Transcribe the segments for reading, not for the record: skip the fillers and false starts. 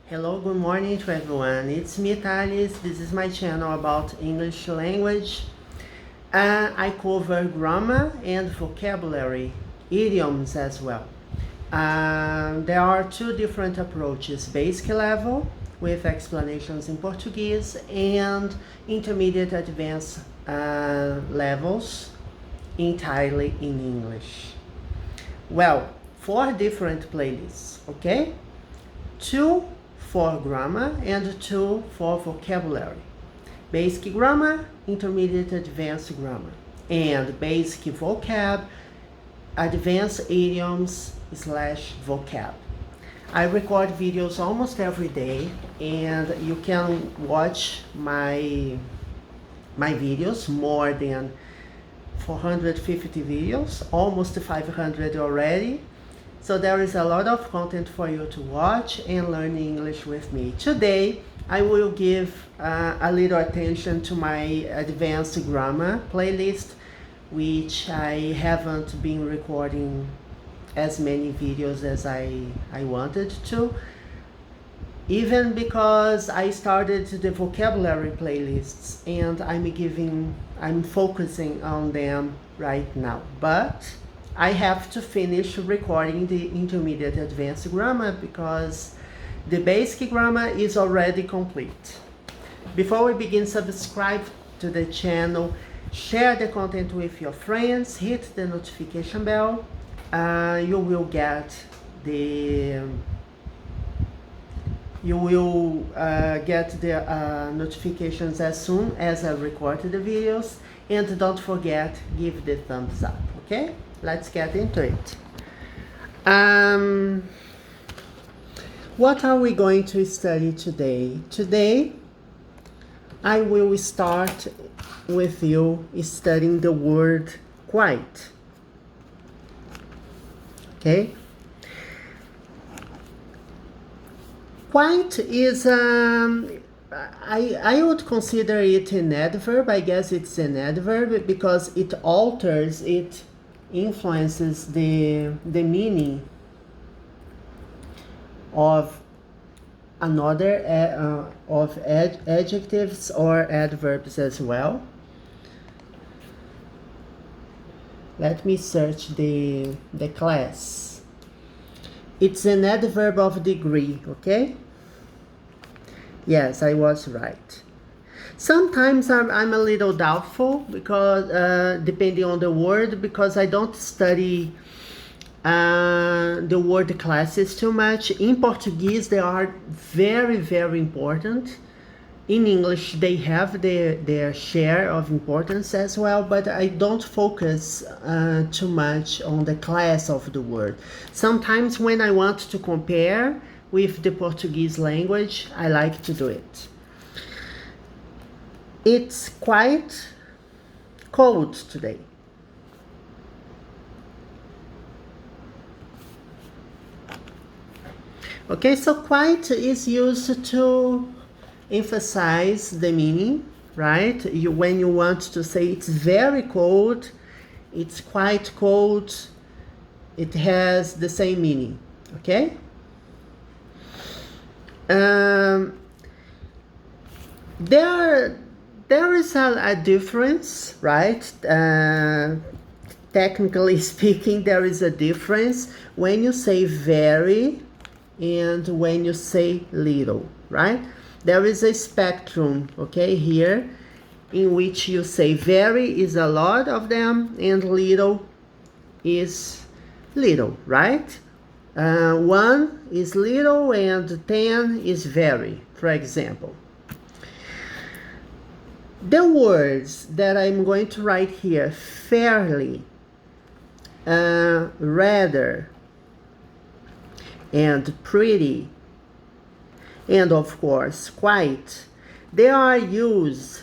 Hello, good morning to everyone. It's me, Thales. This is my channel about English language. I cover grammar and vocabulary, idioms as well. There are two different approaches: basic level with explanations in Portuguese and intermediate advanced levels entirely in English. Well, 4 different playlists, okay? 2 for grammar and 2 for vocabulary. Basic grammar, intermediate advanced grammar, and basic vocab, advanced idioms / vocab. I record videos almost every day, and you can watch my videos, more than 450 videos, almost 500 already. So there is a lot of content for you to watch and learn English with me. Today, I will give a little attention to my advanced grammar playlist, which I haven't been recording as many videos as I wanted to, even because I started the vocabulary playlists and I'm focusing on them right now. But I have to finish recording the intermediate advanced grammar because the basic grammar is already complete. Before we begin, subscribe to the channel, share the content with your friends, hit the notification bell. You will get the notifications as soon as I record the videos. And don't forget, give the thumbs up, okay? Let's get into it. What are we going to study today? Today, I will start with you studying the word quite. Okay? Quite is, I would consider it an adverb. I guess it's an adverb because it alters, it influences the meaning of another of adjectives or adverbs as well. Let me search the class. It's an adverb of degree, okay? Yes, I was right. Sometimes I'm a little doubtful because depending on the word, because I don't study the word classes too much. In Portuguese, they are very, very important. In English, they have their share of importance as well, but I don't focus too much on the class of the word. Sometimes when I want to compare with the Portuguese language, I like to do it. It's quite cold today. Okay, so quite is used to emphasize the meaning, right? When you want to say it's very cold, it's quite cold, it has the same meaning, okay? There is a difference, right? Technically speaking, there is a difference when you say very and when you say little, right? There is a spectrum, okay, here, in which you say very is a lot of them and little is little, right? 1 is little and 10 is very, for example. The words that I'm going to write here: fairly, rather, and pretty, and of course quite, they are used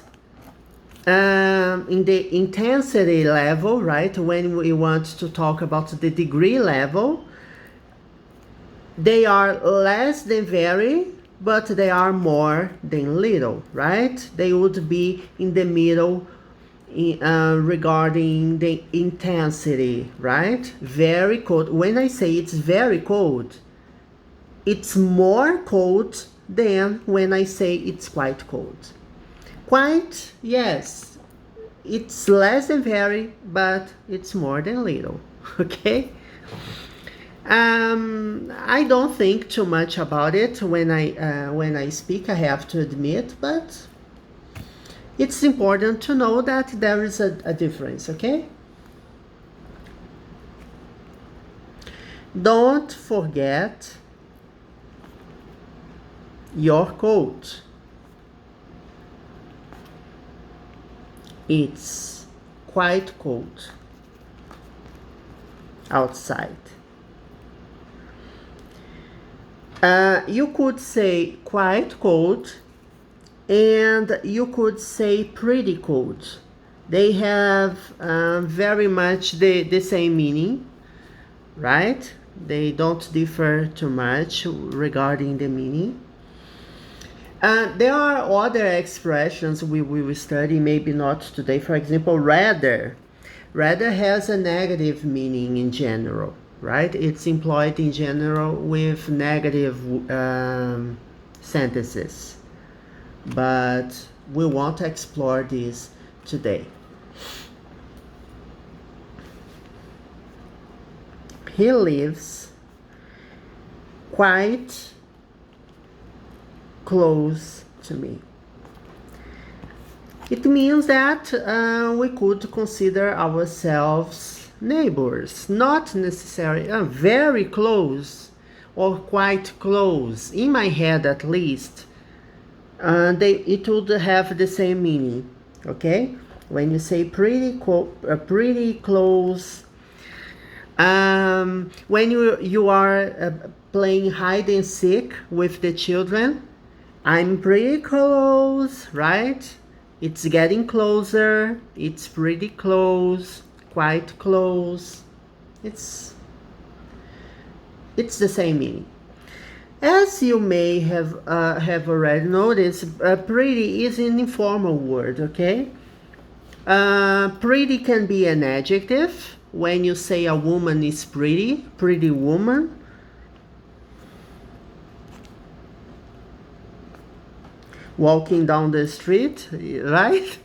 in the intensity level, right? When we want to talk about the degree level, they are less than very, but they are more than little, right? They would be in the middle regarding the intensity, right? Very cold. When I say it's very cold, it's more cold than when I say it's quite cold. Quite, yes, it's less than very, but it's more than little, okay? I don't think too much about it when I speak, I have to admit, but it's important to know that there is a difference, okay? Don't forget your coat. It's quite cold outside. You could say quite cold, and you could say pretty cold. They have very much the same meaning, right? They don't differ too much regarding the meaning. There are other expressions we will study, maybe not today. For example, rather. Rather has a negative meaning in general, right? It's employed in general with negative sentences. But we won't explore this today. He lives quite close to me. It means that we could consider ourselves neighbors, not necessarily very close or quite close. In my head, at least, it would have the same meaning. Okay, when you say pretty close, when you are playing hide and seek with the children, I'm pretty close, right? It's getting closer, it's pretty close, quite close. It's the same meaning. As you may have already noticed, pretty is an informal word, okay? Pretty can be an adjective. When you say a woman is pretty, pretty woman. Walking down the street, right?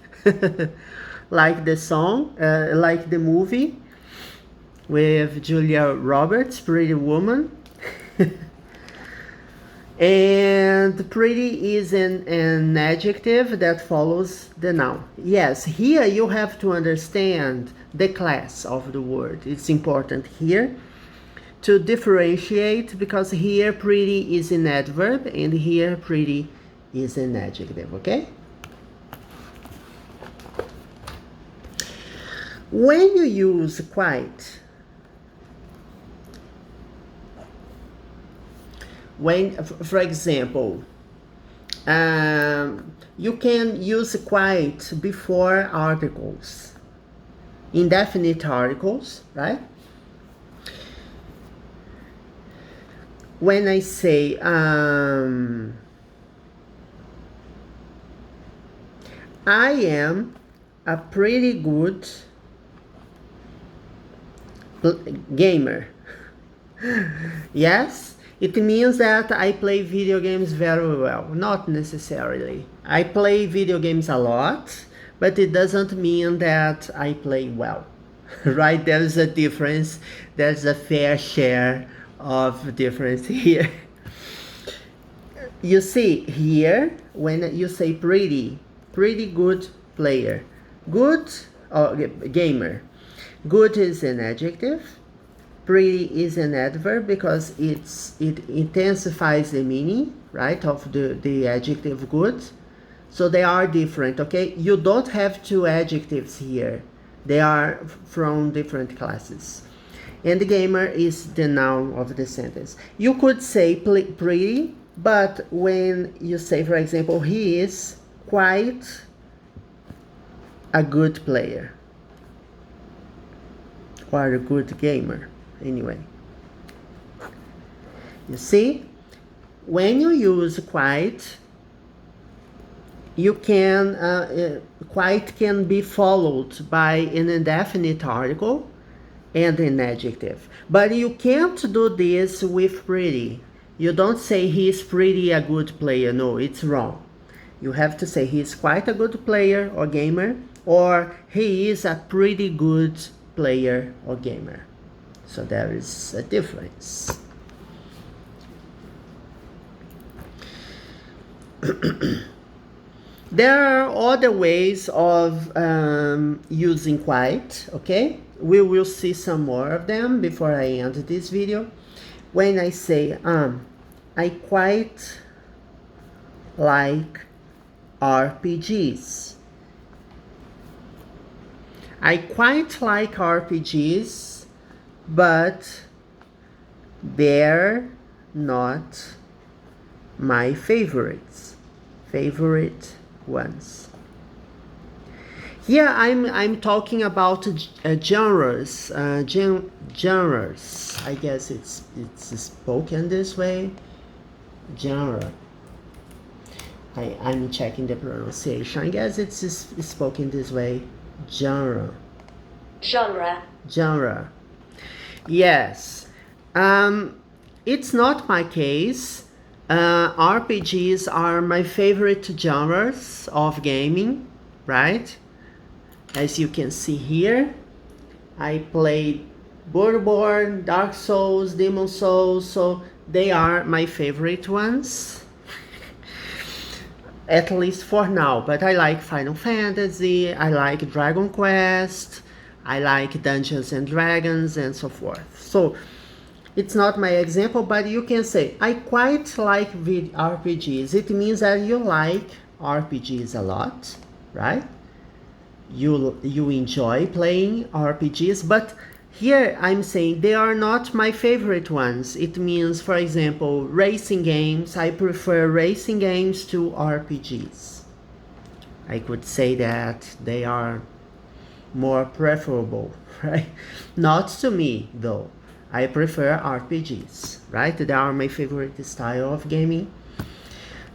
Like the song, like the movie with Julia Roberts, Pretty Woman. And pretty is an adjective that follows the noun. Yes, here you have to understand the class of the word. It's important here to differentiate, because here pretty is an adverb and here pretty is an adjective, okay? When you use quite, for example, you can use quite before articles, indefinite articles, right? When I say I am a pretty good gamer. Yes, it means that I play video games very well. Not necessarily. I play video games a lot, but it doesn't mean that I play well. Right? There's a difference. There's a fair share of difference here. You see here, when you say pretty good player, good gamer. Good is an adjective. Pretty is an adverb because it intensifies the meaning, right, of the adjective good. So they are different, okay? You don't have two adjectives here. They are from different classes. And the gamer is the noun of the sentence. You could say pretty, but when you say, for example, he is quite a good player or a good gamer, anyway. You see, when you use quite, you can quite can be followed by an indefinite article and an adjective, but you can't do this with pretty. You don't say he is pretty a good player. No, it's wrong. You have to say he is quite a good player or gamer, or he is a pretty good player or gamer. So there is a difference. There are other ways of using quite, okay? We will see some more of them before I end this video. When I say, I quite like RPGs. I quite like RPGs, but they're not my favorite ones. Here I'm talking about genres. Genres. I guess it's spoken this way. Genre. I'm checking the pronunciation. I guess it's spoken this way. Genre. Genre. Yes. It's not my case. RPGs are my favorite genres of gaming, right? As you can see here, I played Bloodborne, Dark Souls, Demon Souls, so they are my favorite ones. At least for now, but I like Final Fantasy, I like Dragon Quest, I like Dungeons and Dragons, and so forth. So it's not my example, but you can say, I quite like RPGs. It means that you like RPGs a lot, right? You enjoy playing RPGs, but here I'm saying they are not my favorite ones. It means, for example, racing games. I prefer racing games to RPGs. I could say that they are more preferable, right? Not to me, though. I prefer RPGs, right? They are my favorite style of gaming.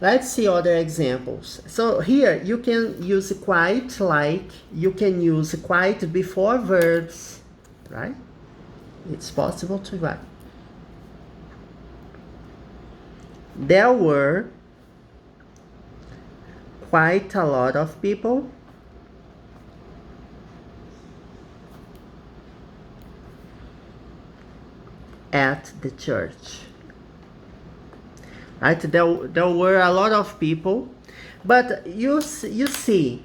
Let's see other examples. So here you can use quite like, you can use quite before verbs, right? It's possible to write. There were quite a lot of people at the church. Right? There were a lot of people, but you see,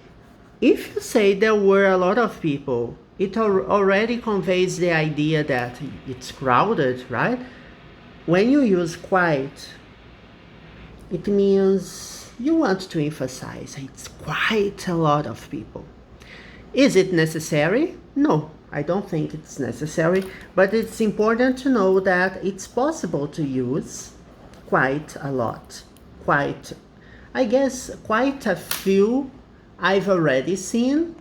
if you say there were a lot of people, it already conveys the idea that it's crowded, right? When you use quite, it means you want to emphasize it's quite a lot of people. Is it necessary? No, I don't think it's necessary, but it's important to know that it's possible to use quite a lot. Quite, I guess quite a few I've already seen.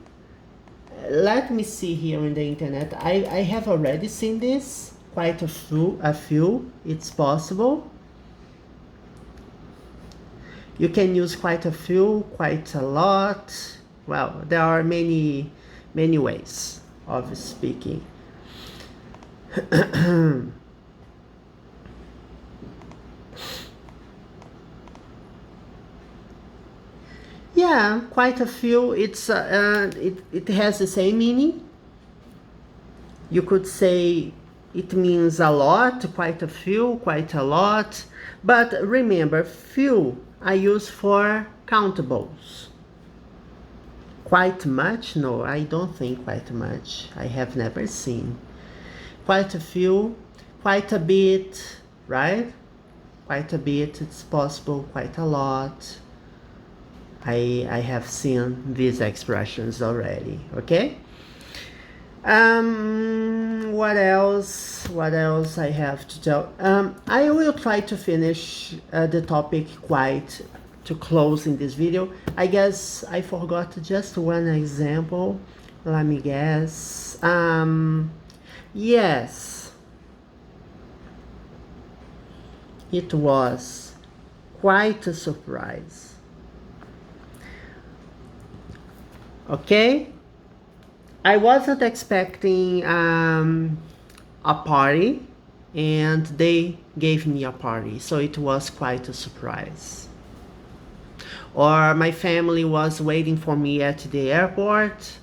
Let me see here in the internet. I have already seen this. Quite a few, it's possible. You can use quite a few, quite a lot. Well, there are many ways of speaking. Yeah, quite a few. It's it has the same meaning. You could say it means a lot, quite a few, quite a lot. But remember, few I use for countables. Quite much? No, I don't think quite much. I have never seen. Quite a few, quite a bit, right? Quite a bit, it's possible, quite a lot. I have seen these expressions already, okay? What else I have to tell? I will try to finish the topic quite to close in this video. I guess I forgot just one example. Let me guess. Yes. It was quite a surprise. Okay? I wasn't expecting a party and they gave me a party, so it was quite a surprise. Or my family was waiting for me at the airport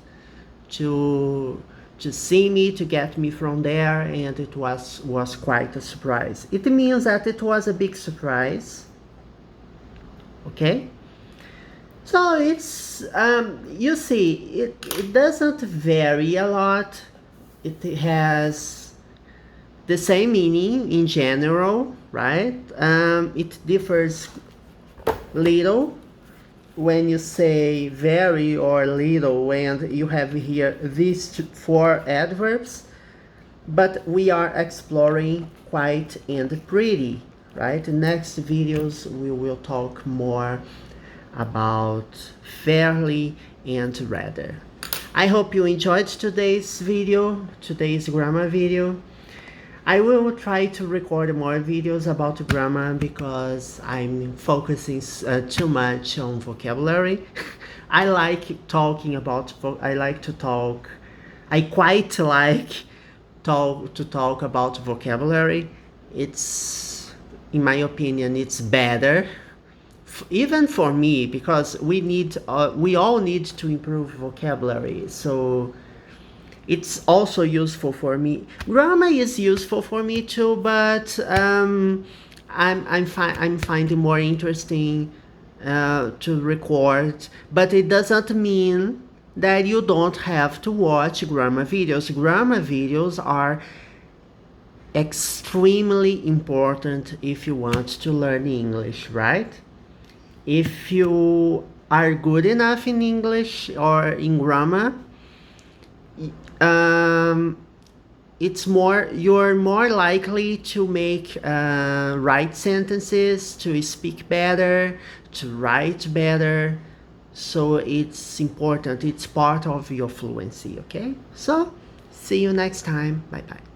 to see me, to get me from there, and it was quite a surprise. It means that it was a big surprise. Okay, so it's you see, it doesn't vary a lot. It has the same meaning in general, right? It differs little when you say very or little, and you have here these four adverbs, but we are exploring quite and pretty, right? Next videos we will talk more about fairly and rather. I hope you enjoyed today's grammar video. I will try to record more videos about grammar because I'm focusing too much on vocabulary. I like talking about, I quite like to talk about vocabulary. It's, in my opinion, it's better, even for me, because we all need to improve vocabulary. So it's also useful for me. Grammar is useful for me too, but I'm finding more interesting to record. But it doesn't mean that you don't have to watch grammar videos. Grammar videos are extremely important if you want to learn English, right? If you are good enough in English or in grammar, you're more likely to make right sentences, to speak better, to write better. So it's important, it's part of your fluency. Okay, so see you next time. Bye bye.